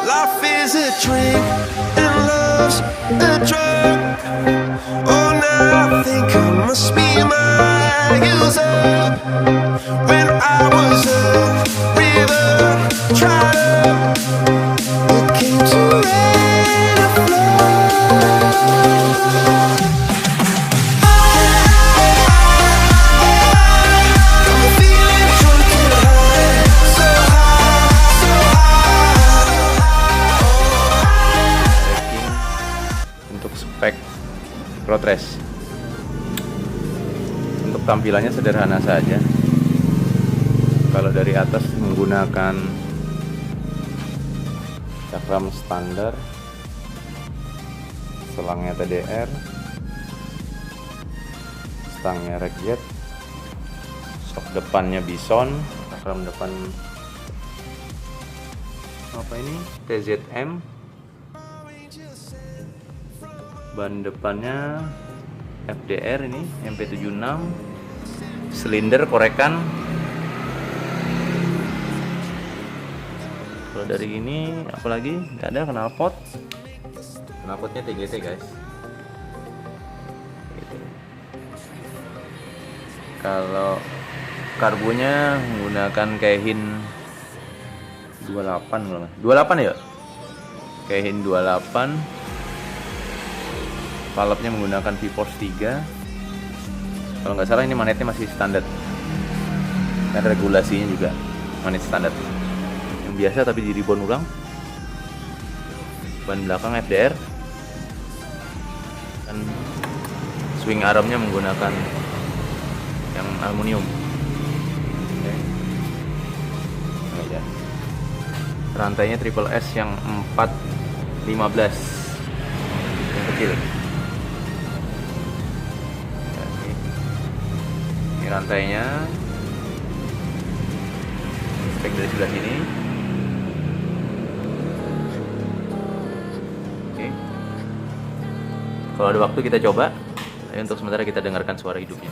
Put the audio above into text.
Life is a drink and love's a drug. Oh, now I think I must be my user. When I was a river dried up, it came to rain and flood. I'm feeling drunk and high, so high, so high. Untuk spek road race, untuk tampilannya sederhana saja. Kalau dari atas menggunakan cakram standar, selangnya TDR, stangnya Rexjet, sok depannya Bison, cakram depan apa ini TZM, ban depannya FDR ini MP76, silinder korekan. Kalau dari ini apalagi nggak ada knalpotnya TGT guys. Gitu. Kalau karbunya menggunakan Keihin 28 ya, Keihin 28. Valve-nya menggunakan V-Force 3. Kalau nggak salah ini manetnya masih standar. Dan regulasinya juga manet standar. Yang biasa tapi di ribbon ulang. Ban belakang FDR. Dan swing armnya menggunakan yang aluminium. Oke. Nah, ya. Rantainya triple S yang 415 yang kecil. Rantainya spek dari sebelah sini. Oke. Kalau ada waktu kita coba. Untuk sementara kita dengarkan suara hidupnya.